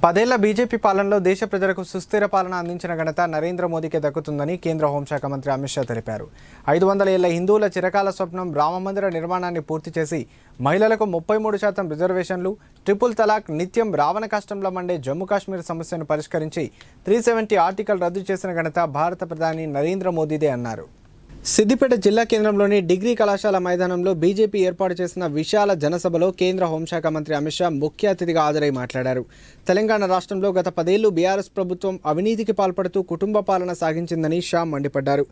10 ఏళ్ల బీజేపీ పాలనలో దేశ ప్రజలకు సుస్థిర పాలన అందించిన ఘనత నరేంద్ర మోదీకే దక్కుతుందని కేంద్ర హోంశాఖ మంత్రి అమిత్ షా తెలిపారు. 500 ఏళ్ల హిందువుల చిరకాల స్వప్నం రామమందిర నిర్మాణాన్ని పూర్తి చేసి మహిళలకు 33% రిజర్వేషన్లు, ట్రిపుల్ తలాక్, నిత్యం రావణ కష్టంలో మండే జమ్మూ కాశ్మీర్ సమస్యను పరిష్కరించి 370 ఆర్టికల్ రద్దు చేసిన ఘనత భారత ప్రధాని నరేంద్ర మోదీదే అన్నారు. సిద్దిపేట జిల్లా కేంద్రంలోని డిగ్రీ కళాశాల మైదానంలో బీజేపీ ఏర్పాటు చేసిన విశాల జనసభలో కేంద్ర హోంశాఖ మంత్రి అమిత్ షా ముఖ్య అతిథిగా హాజరై మాట్లాడారు. తెలంగాణ రాష్ట్రంలో గత 10 ఏళ్లు బీఆర్ఎస్ ప్రభుత్వం అవినీతికి పాల్పడుతూ కుటుంబ పాలన సాగించిందని షా మండిపడ్డారు.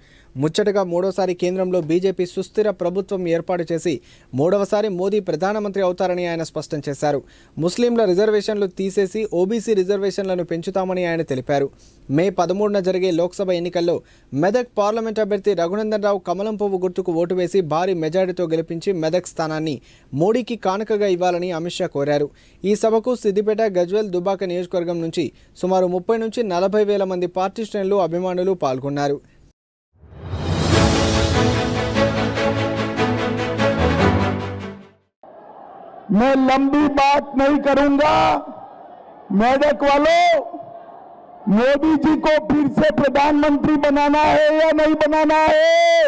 ముచ్చటగా మూడోసారి కేంద్రంలో బీజేపీ సుస్థిర ప్రభుత్వం ఏర్పాటు చేసి మూడవసారి మోదీ ప్రధానమంత్రి అవుతారని ఆయన స్పష్టం చేశారు. ముస్లింల రిజర్వేషన్లు తీసేసి ఓబీసీ రిజర్వేషన్లను పెంచుతామని ఆయన తెలిపారు. మే 13న జరిగే లోక్సభ ఎన్నికల్లో మెదక్ పార్లమెంట్ అభ్యర్థి రఘునందన్ రావు కమలం పువ్వు గుర్తుకు ఓటు వేసి భారీ మెజారిటీతో గెలిపించి మెదక్ స్థానాన్ని మోడీకి కానుకగా ఇవ్వాలని అమిత్ షా కోరారు. ఈ సభకు సిద్దిపేట, గజ్వేల్, దుబ్బాక నియోజకవర్గం నుంచి సుమారు 30 నుంచి 40 వేల మంది పార్టీ శ్రేణులు, అభిమానులు పాల్గొన్నారు. मैं लंबी बात नहीं करूंगा। मेदक वालों, मोदी जी को फिर से प्रधानमंत्री बनाना है या नहीं बनाना है?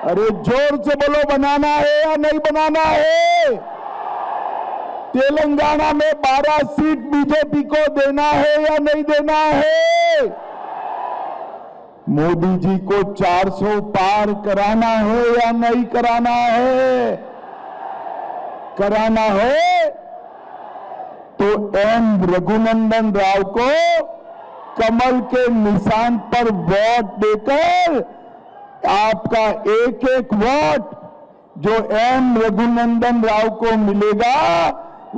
अरे जोर से बोलो, बनाना है या नहीं बनाना है? तेलंगाना में 12 सीट बीजेपी को देना है या नहीं देना है? मोदी जी को 400 पार कराना है या नहीं कराना है? कराना है तो एम रघुनंदन राव को कमल के निशान पर वोट देकर आपका एक एक वोट जो एम रघुनंदन राव को मिलेगा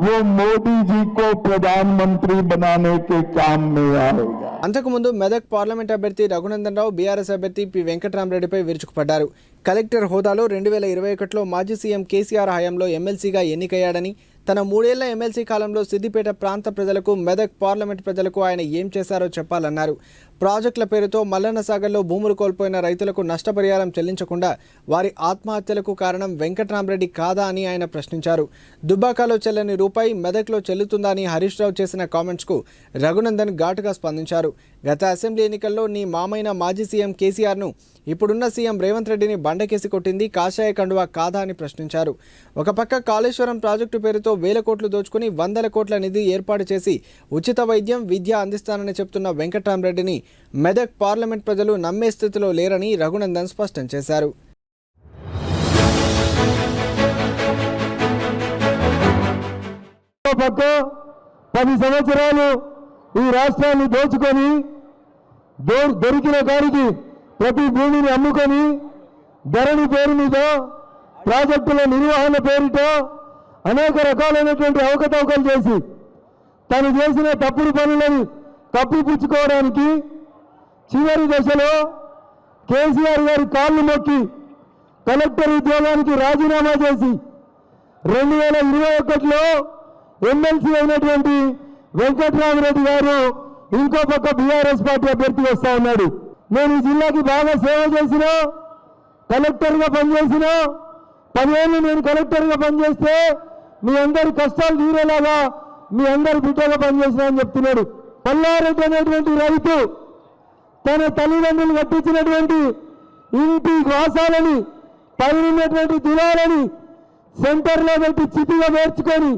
वो मोदी जी को प्रधानमंत्री बनाने के काम में आएगा. అంతకుముందు మెదక్ పార్లమెంట్ అభ్యర్థి రఘునందన్ రావు బీఆర్ఎస్ అభ్యర్థి పి వెంకటరామరెడ్డిపై విరుచుకుపడ్డారు. కలెక్టర్ హోదాలో 2021లో మాజీ సీఎం కేసీఆర్ హయాంలో ఎమ్మెల్సీగా ఎన్నికయ్యాడని, తన 3 ఏళ్ల ఎమ్మెల్సీ కాలంలో సిద్దిపేట ప్రాంత ప్రజలకు, మెదక్ పార్లమెంట్ ప్రజలకు ఆయన ఏం చేశారో చెప్పాలన్నారు. ప్రాజెక్టుల పేరుతో మల్లన్న సాగర్లో భూములు కోల్పోయిన రైతులకు నష్టపరిహారం చెల్లించకుండా వారి ఆత్మహత్యలకు కారణం వెంకటరామరెడ్డి కాదా అని ఆయన ప్రశ్నించారు. దుబ్బాకలో చెల్లని రూపాయి మెదక్లో చెల్లుతుందా అని హరీష్ రావు చేసిన కామెంట్స్కు రఘునందన్ ఘాటుగా స్పందించారు. గత అసెంబ్లీ ఎన్నికల్లో నీ మామైన మాజీ సీఎం కేసీఆర్ను ఇప్పుడున్న సీఎం రేవంత్ రెడ్డిని బండకేసి కొట్టింది కాషాయ కండువా కాదా అని ప్రశ్నించారు. ఒక పక్క కాళేశ్వరం ప్రాజెక్టు పేరుతో 1000 కోట్లు దోచుకుని 100 కోట్ల నిధి ఏర్పాటు చేసి ఉచిత వైద్యం, విద్య అందిస్తానని చెప్తున్న వెంకటరామరెడ్డిని మెదక్ పార్లమెంట్ ప్రజలు నమ్మే స్థితిలో లేరని రఘునందన్ స్పష్టం చేశారు. పది సంవత్సరాలు ఈ రాష్ట్రాన్ని దోచుకొని దొరికిన కాడికి ప్రతి భూమిని అమ్ముకొని ధరణి పేరు మీద ప్రాజెక్టుల నిర్వహణ పేరుతో అనేక రకాలైనటువంటి అవకతవకలు చేసి తను చేసిన తప్పుడు పనులను కప్పిపుచ్చుకోవడానికి చివరి దశలో కేసీఆర్ గారి కాళ్ళు మొక్కి కలెక్టర్ ఉద్యోగానికి రాజీనామా చేసి 2021లో ఎమ్మెల్సీ అయినటువంటి వెంకటరామరెడ్డి గారు ఇంకో పక్క బీఆర్ఎస్ పార్టీ అభ్యర్థి వస్తా ఉన్నాడు. నేను ఈ జిల్లాకి బాగా సేవ చేసిన, కలెక్టర్గా పనిచేసిన, 10 ఏళ్ళు నేను కలెక్టర్గా పనిచేస్తే మీ అందరి కష్టాలు తీరేలాగా మీ అందరి బిడ్డగా పనిచేసిన అని చెప్తున్నాడు. పల్లారెడ్డి అనేటువంటి రైతు తన తల్లిదండ్రులు కట్టించినటువంటి ఇంటి వాసాలని, పైనటువంటి దినాలని సెంటర్లో పెట్టి చితిగా పేర్చుకొని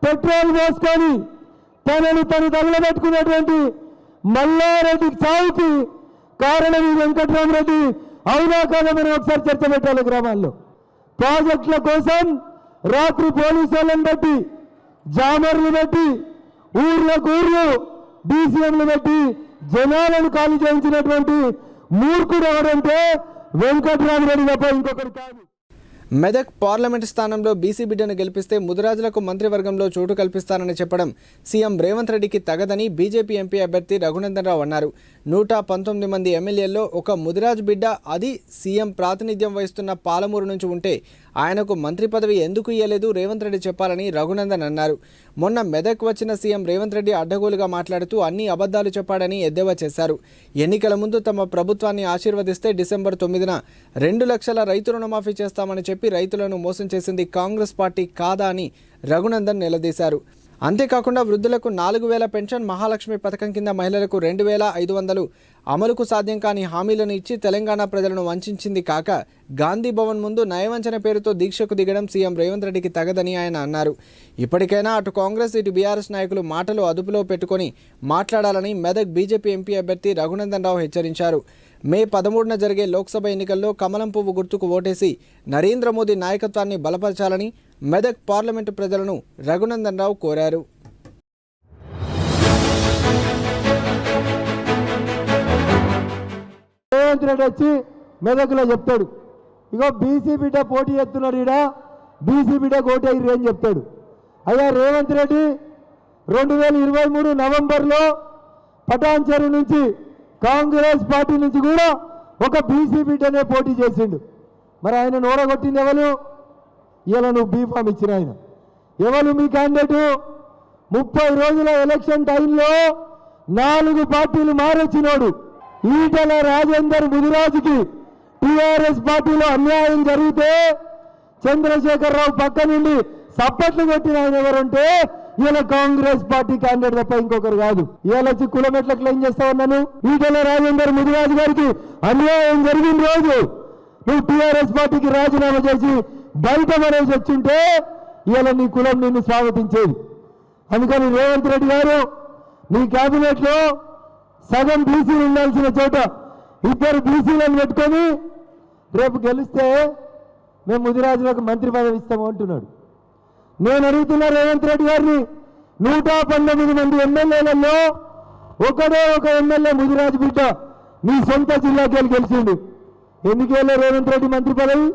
పెట్రోల్ పోసుకొని తనను తను తగలబెట్టుకున్నటువంటి మల్లారెడ్డి చావుకి కారణం ఈ వెంకటరామరెడ్డి అవునా కాదా మనం ఒకసారి చర్చ పెట్టాలి. గ్రామాల్లో ప్రాజెక్టుల కోసం రాత్రి పోలీసు వాళ్ళని పెట్టి, జామర్లు పెట్టి, ఊర్లకు ఊర్లు డీసీఎంలు పెట్టి జనాలను ఖాళీ చేయించినటువంటి మూర్ఖుడు ఎవరంటే వెంకటరామరెడ్డి తప్ప ఇంకొకరు కాదు. మెదక్ పార్లమెంట్ స్థానంలో బీసీ బిడ్డను గెలిపిస్తే ముదిరాజులకు మంత్రివర్గంలో చోటు కల్పిస్తానని చెప్పడం సీఎం రేవంత్ రెడ్డికి తగదని బీజేపీ ఎంపీ అభ్యర్థి రఘునందన్ రావు అన్నారు. 119 మంది ఎమ్మెల్యేల్లో ఒక ముదిరాజు బిడ్డ, అది సీఎం ప్రాతినిధ్యం వహిస్తున్న పాలమూరు నుంచి ఉంటే ఆయనకు మంత్రి పదవి ఎందుకు ఇయ్యలేదు రేవంత్ రెడ్డి చెప్పాలని రఘునందన్ అన్నారు. మొన్న మెదక్ వచ్చిన సీఎం రేవంత్ రెడ్డి అడ్డగోలుగా మాట్లాడుతూ అన్ని అబద్ధాలు చెప్పాడని ఎద్దేవా చేశారు. ఎన్నికల ముందు తమ ప్రభుత్వాన్ని ఆశీర్వదిస్తే డిసెంబర్ 9న 2 లక్షల రైతు రుణమాఫీ చేస్తామని చెప్పి రైతులను మోసం చేసింది కాంగ్రెస్ పార్టీ కాదా అని రఘునందన్ నిలదీశారు. అంతేకాకుండా వృద్ధులకు 4,000 పెన్షన్, మహాలక్ష్మి పథకం కింద మహిళలకు 2,500 అమలుకు సాధ్యం కాని హామీలను ఇచ్చి తెలంగాణ ప్రజలను వంచింది కాక గాంధీ భవన్ ముందు నయవంచన పేరుతో దీక్షకు దిగడం సీఎం రేవంత్ రెడ్డికి తగదని ఆయన అన్నారు. ఇప్పటికైనా అటు కాంగ్రెస్ ఇటు బీఆర్ఎస్ నాయకులు మాటలు అదుపులో పెట్టుకొని మాట్లాడాలని మెదక్ బీజేపీ ఎంపీ అభ్యర్థి రఘునందన్ రావు హెచ్చరించారు. మే 13న జరిగే లోక్సభ ఎన్నికల్లో కమలం పువ్వు గుర్తుకు ఓటేసి నరేంద్ర మోదీ నాయకత్వాన్ని బలపరచాలని మెదక్ పార్లమెంటు ప్రజలను రఘునందన్ రావు కోరారు. రేవంత్ రెడ్డి వచ్చి మెదక్లో చెప్తాడు, ఇగో బీసీ బిడ్డ పోటీ చేస్తున్నాడు, ఈడ బీసీ బిడ్డ ఓటేయ్యి అని చెప్తాడు. అయ్యా రేవంత్ రెడ్డి 2023 నవంబర్లో పటాన్చెరు నుంచి కాంగ్రెస్ పార్టీ నుంచి కూడా ఒక బీసీ బిడ్డనే పోటీ చేసిండు. మరి ఆయన నోడగొట్టింది ఎవరు? ఇలా నువ్వు బీఫామ్ ఇచ్చిన ఆయన ఎవరు మీ క్యాండిడేటు? 30 రోజుల ఎలక్షన్ టైంలో 4 పార్టీలు మారొచ్చినోడు. ఈటల రాజేందర్ ముదిరాజుకి టీఆర్ఎస్ పార్టీలో అన్యాయం జరిగితే చంద్రశేఖరరావు పక్క నుండి సప్పట్లు కొట్టిన ఆయన ఎవరంటే ఇలా కాంగ్రెస్ పార్టీ క్యాండిడేట్ తప్ప ఇంకొకరు కాదు. ఇవాళ వచ్చి కులం ఎట్లా క్లెయిమ్ చేస్తా ఉన్నాను? ఈటల రాజేందర్ ముదిరాజు గారికి అన్యాయం జరిగిన రోజు నువ్వు టీఆర్ఎస్ పార్టీకి రాజీనామా చేసి బయట పడేసి వచ్చింటే ఇవాళ నీ కులం నిన్ను స్వాగతించేది. అందుకని రేవంత్ రెడ్డి గారు నీ కేబినెట్ లో సగం బీసీలు ఉండాల్సిన చోట 2 బీసీలను పెట్టుకొని రేపు గెలిస్తే మేము ముదిరాజులకు మంత్రి పదవి ఇస్తాము అంటున్నాడు. నేను అడుగుతున్నా రేవంత్ రెడ్డి గారిని, 119 మంది ఎమ్మెల్యేలలో ఒకడే ఒక ఎమ్మెల్యే ముదిరాజు బిడ్డ నీ సొంత జిల్లాకి వెళ్ళి గెలిచిండు. ఎందుకు వెళ్ళే రేవంత్ రెడ్డి మంత్రి పదవి?